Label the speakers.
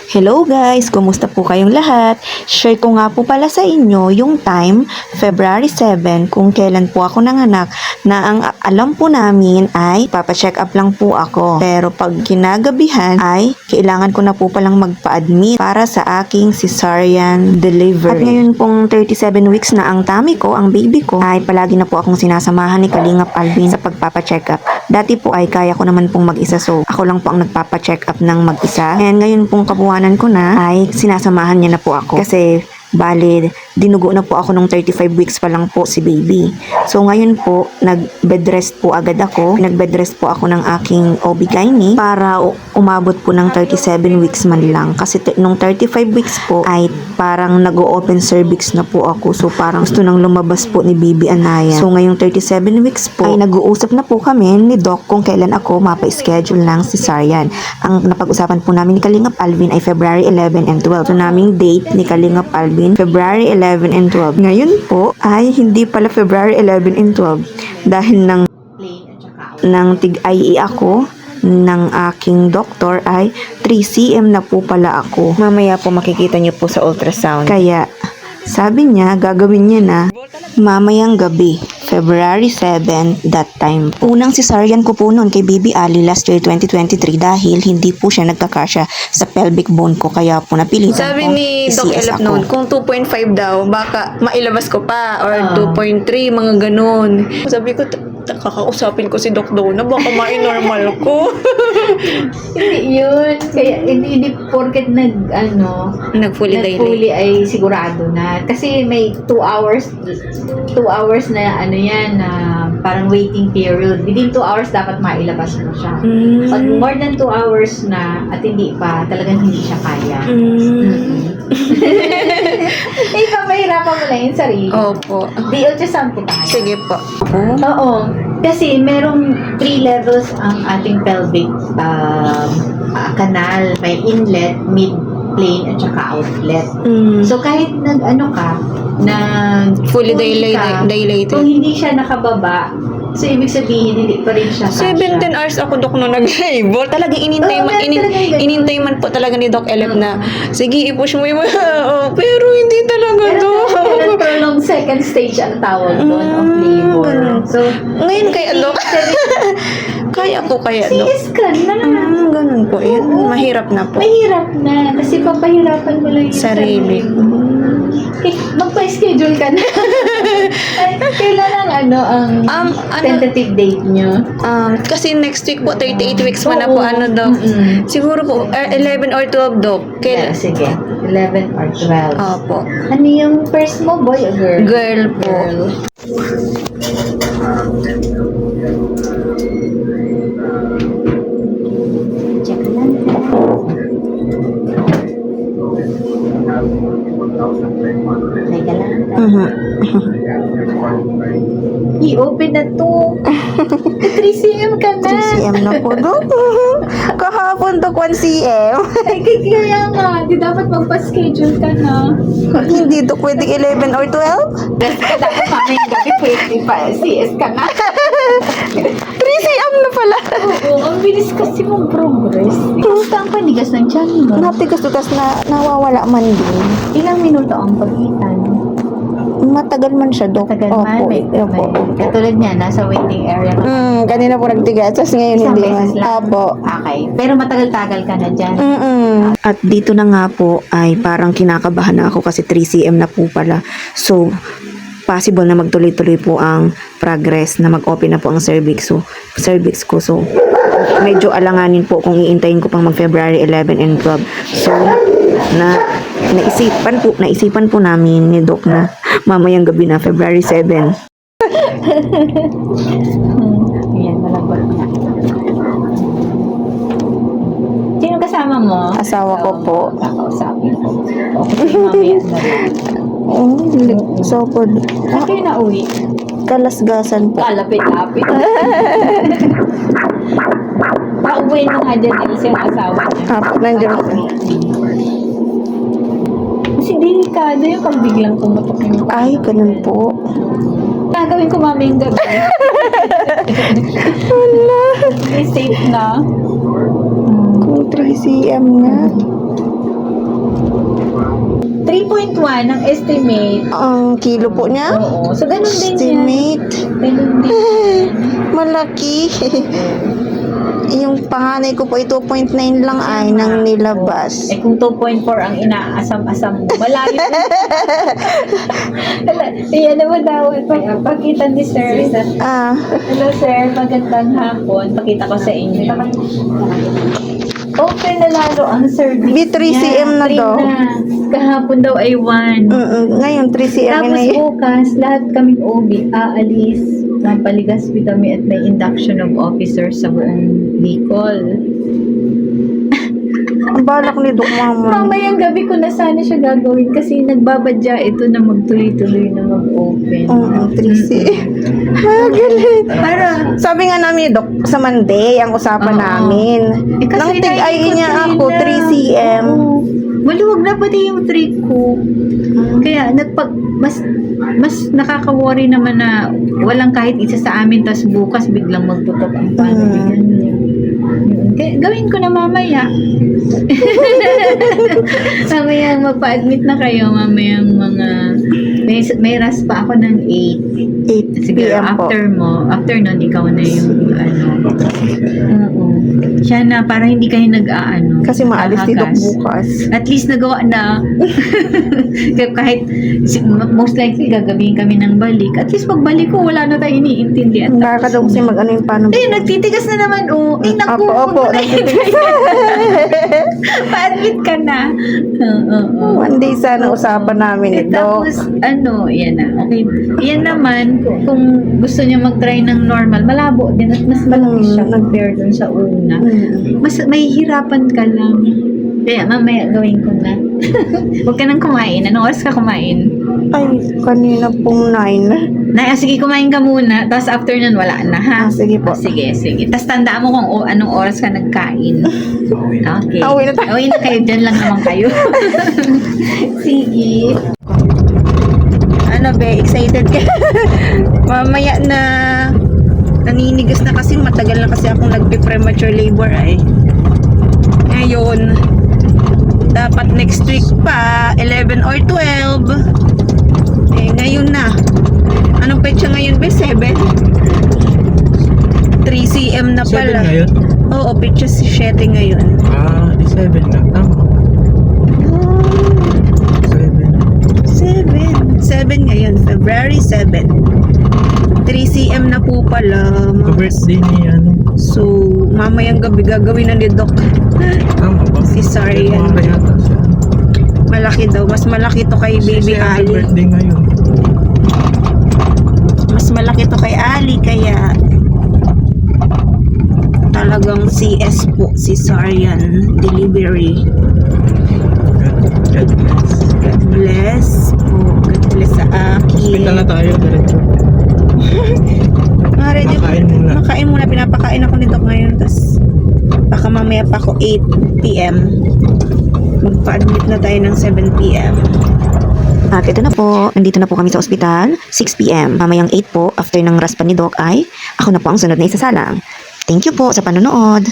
Speaker 1: Hello guys! Kumusta po kayong lahat? Share ko nga po pala sa inyo yung time, February 7, kung kailan po ako nanganak, na ang alam po namin ay papacheck up lang po ako. Pero pag kinagabihan ay kailangan ko na po palang magpa-admit para sa aking cesarean delivery. At ngayon pong 37 weeks na ang tummy ko, ang baby ko, ay palagi na po akong sinasamahan ni Kalingap Alvin sa pagpapacheck up. Dati po ay kaya ko naman pong mag-isa, so ako lang po ang nagpapacheck up ng mag-isa. And ngayon pong kabuuanan ko na ay sinasamahan niya na po ako kasi bali dinugo na po ako nung 35 weeks pa lang po si baby. So ngayon po nag-bed rest po agad ako. Nag-bed rest po ako ng aking OB-GYN para umabot po ng 37 weeks man lang. Kasi nung 35 weeks po ay parang nag-open cervix na po ako. So parang gusto nang lumabas po ni baby Anaya. So ngayong 37 weeks po ay nag-uusap na po kami ni Doc kung kailan ako mapa-schedule ng cesarean. Ang napag-usapan po namin ni Kalingap Alvin ay February 11 and 12. So naming date ni Kalingap Alvin February 11 and 12. Ngayon po ay hindi pala February 11 and 12 dahil ng tig-IE ako ng aking doktor ay 3 cm na po pala ako. Mamaya po makikita niyo po sa ultrasound. Kaya sabi niya gagawin niya na mamayang gabi, February 7, that time. Unang cesarean ko po noon kay Baby Ali last year 2023 dahil hindi po siya nagkakasya sa pelvic bone ko kaya po napilitan
Speaker 2: Sabi
Speaker 1: ko
Speaker 2: ni Doc Elap noon, kung 2.5 daw, baka mailabas ko pa or 2.3, mga ganun. Sabi ko, kakausapin ko si Doc daw na baka ma-normal ko.
Speaker 3: Hindi yun. Kaya hindi porket
Speaker 2: Nag-fully dilate.
Speaker 3: nag-fully ay sigurado na. Kasi may 2 hours na yan na parang waiting period. Within 2 hours dapat mailabas mo siya. Pag more than 2 hours na at hindi pa, talagang hindi siya kaya. Eh, papahirapan mo lang yung sarili.
Speaker 2: Opo.
Speaker 3: Di ultrasound kita.
Speaker 2: Sige po.
Speaker 3: Oo. Kasi merong 3 levels ang ating pelvic canal. May inlet, mid-plane, at saka outlet. So, kahit
Speaker 2: Fully
Speaker 3: dilated.
Speaker 2: dilated.
Speaker 3: Kung hindi siya nakababa, so ibig sabihin, hindi pa rin siya kasya.
Speaker 2: 17 hours ako, Doc, nung nag-label. Talagang inintay man po talaga ni Doc Elap na, sige, i-push mo yung pero hindi talaga, Doc.
Speaker 3: Pero prolonged second stage ang tawag doon of labor. So,
Speaker 2: ngayon kaya, Doc, kaya po kaya, Doc.
Speaker 3: CS-scan na naman.
Speaker 2: Ganun po. Yun, mahirap na po.
Speaker 3: Mahirap na. Kasi papahirapan mo lang yung
Speaker 2: Sarili.
Speaker 3: Okay, magpa-schedule ka na. Ay, kailan ang tentative date nyo?
Speaker 2: Kasi next week po, 38 weeks man na po, Doc. Siguro po, 11 or 12, Doc.
Speaker 3: Yeah, sige. 11 or 12.
Speaker 2: Opo.
Speaker 3: Ano yung first mo, boy or girl?
Speaker 2: Girl po.
Speaker 3: Check lang. Teka lang. I-open na to. 3 cm ka na.
Speaker 1: 3 cm na po, Doc. Kahapon, Doc, 1 cm.
Speaker 3: Ay, kaya nga. Di dapat magpa-schedule ka na.
Speaker 1: Hindi, Doc, pwedeng 11 or 12?
Speaker 3: Dapat mamayang gabi pwede pa. CS ka na.
Speaker 1: 3 cm na pala.
Speaker 3: Oo, ang bilis kasi mong progress. Kamusta ang panigas ng tiyan mo?
Speaker 1: Natigas-tugas na nawawala man din.
Speaker 3: Ilang minuto ang pagitan?
Speaker 1: Matagal man siya, Doc.
Speaker 3: Tagal man.
Speaker 1: Opo.
Speaker 3: Katulad niya, nasa waiting area ka.
Speaker 1: Kanina po nagtigas, tapos ngayon
Speaker 3: Isang
Speaker 1: hindi
Speaker 3: beses
Speaker 1: man.
Speaker 3: lang.
Speaker 1: Opo.
Speaker 3: Okay. Pero matagal-tagal ka na dyan.
Speaker 1: At dito na nga po ay parang kinakabahan na ako kasi 3 cm na po pala. So, possible na magtuloy-tuloy po ang progress na mag-open na po ang cervix ko. So, medyo alanganin po kung iintayin ko pang mag-February 11 and 12. So, naisipan po namin ni Doc na mamayang gabi na February 7.
Speaker 3: Ayan, malabot na. Sino kasama mo?
Speaker 1: Asawa ko po.
Speaker 3: Kakausapin ko. Okay, mamaya na rin.
Speaker 1: So, po,
Speaker 3: Saan kayo na-uwi?
Speaker 1: kalasgasan po.
Speaker 3: Kalapit-lapit. Pauwi mo nga dyan yung asawa niya.
Speaker 1: Nandiyan po.
Speaker 3: Kasi delikado yung pag biglang pumutok yung
Speaker 1: Ay, ganun po.
Speaker 3: gagawin ko mamayang gabi. Be safe na.
Speaker 1: Kung 3 cm na.
Speaker 3: naman, ang estimate.
Speaker 1: Ang kilo po niya?
Speaker 3: Oo. So, ganun din yan.
Speaker 1: Estimate.
Speaker 3: Ganun din.
Speaker 1: Malaki. Yung panganay ko po ay 2.9 lang ay nang nilabas.
Speaker 3: Eh kung 2.4 ang inaasam-asam mo, malayo. Iyan naman daw. Pakita ni sir.
Speaker 1: Ah,
Speaker 3: Hello sir, magandang hapon. Pakita ko sa inyo. Okay na lalo ang service
Speaker 1: B3CM na
Speaker 3: niya.
Speaker 1: daw.
Speaker 3: 3 na. Kahapon daw ay 1.
Speaker 1: ngayon 3cm
Speaker 3: Tapos
Speaker 1: na yun.
Speaker 3: bukas, lahat kaming OB aalis. Pampaligaspi kami at may induction of officers sa buong Bicol.
Speaker 1: Ang balak ni Doc Mama.
Speaker 3: Mamayang gabi ko na sana siya gagawin kasi nagbabadya ito na magtuloy-tuloy na mag-open.
Speaker 1: Oo, 3cm. Galit.
Speaker 3: Para,
Speaker 1: Sabi nga namin ni Doc, sa Monday ang usapan
Speaker 3: Oo.
Speaker 1: namin.
Speaker 3: eh,
Speaker 1: Nang
Speaker 3: kasi
Speaker 1: tig-ay niya ako, 3cm.
Speaker 3: Maluwag na pati yung trick ko. Kaya, mas nakaka-worry naman na walang kahit isa sa amin tas bukas biglang magtutok ang paano. Kaya, gawin ko na mamaya. Mamaya magpa-admit na kayo mamayang mga may ras pa ako ng 8.
Speaker 1: 8
Speaker 3: Siguro
Speaker 1: p.m. po.
Speaker 3: after nun ikaw na yung oo. Siya na para hindi kayo nag-aano.
Speaker 1: Kasi maalis si Doc
Speaker 3: hahagas.
Speaker 1: bukas.
Speaker 3: At least nagawa na. Kahit most likely gagabihin kami ng balik. At least pagbalik ko wala na tayo iniintindi. At
Speaker 1: Baka daw kasi mag-ano yung paano.
Speaker 3: ayun, nagtitigas na naman. Oh. Ay, naku.
Speaker 1: Opo,
Speaker 3: wag mo na
Speaker 1: nagtitigas.
Speaker 3: Pa-admit ka na. Oo.
Speaker 1: One day sana usapan namin
Speaker 3: Eh,
Speaker 1: ito.
Speaker 3: tapos, yan na. Okay. Yan naman, kung gusto niya mag-try ng normal, malabo din at mas malaki siya compare dun sa una. Mas mahihirapan ka lang. Kaya mamaya gawin ko na. Huwag ka nang kumain. Anong oras ka kumain?
Speaker 1: Ay, kanina pong 9.
Speaker 3: Sige, kumain ka muna. Tapos after nun, wala na, ha?
Speaker 1: Sige po.
Speaker 3: Sige. Tapos tandaan mo kung anong oras ka nagkain. Okay.
Speaker 1: Uwi na tayo.
Speaker 3: Uwi na kayo. Diyan lang naman kayo. Sige.
Speaker 1: Ano be, excited ka? Mamaya na naninigas na kasi matagal na kasi akong nagpe-premature labor ay. Ngayon, dapat next week pa, 11 or 12. Eh, ngayon na. Anong petsa ngayon be? 7? 3cm na
Speaker 4: 7
Speaker 1: pala.
Speaker 4: ngayon?
Speaker 1: Oo, petsa 7 ngayon.
Speaker 4: 7 na. Tama. 7.
Speaker 1: 7 ngayon, February 7. 3cm na po pala.
Speaker 4: Birthday ni ano.
Speaker 1: So, mamayang gabi gagawin na ni Doc.
Speaker 4: Tama ba?
Speaker 1: Cesarean.
Speaker 4: February yata siya.
Speaker 1: Malaki daw. Mas malaki to kay Baby
Speaker 4: Kasi
Speaker 1: Ali.
Speaker 4: birthday ngayon.
Speaker 1: Mas malaki to kay Ali. Kaya talagang CS po. Cesarean delivery.
Speaker 4: God bless.
Speaker 1: God bless po. God bless sa
Speaker 4: Hospital na
Speaker 1: akin.
Speaker 4: tayo. Diretso. Makain muna.
Speaker 1: Makain muna. Pinapakain ako ni Doc ngayon. Tapos baka mamaya pa ako 8 p.m. Magpa-admit na tayo ng 7 p.m. At ito na po, nandito na po kami sa ospital, 6 p.m. Mamayang 8 po, after ng raspan ni Doc ay, ako na po ang sunod na isasalang. Thank you po sa panonood.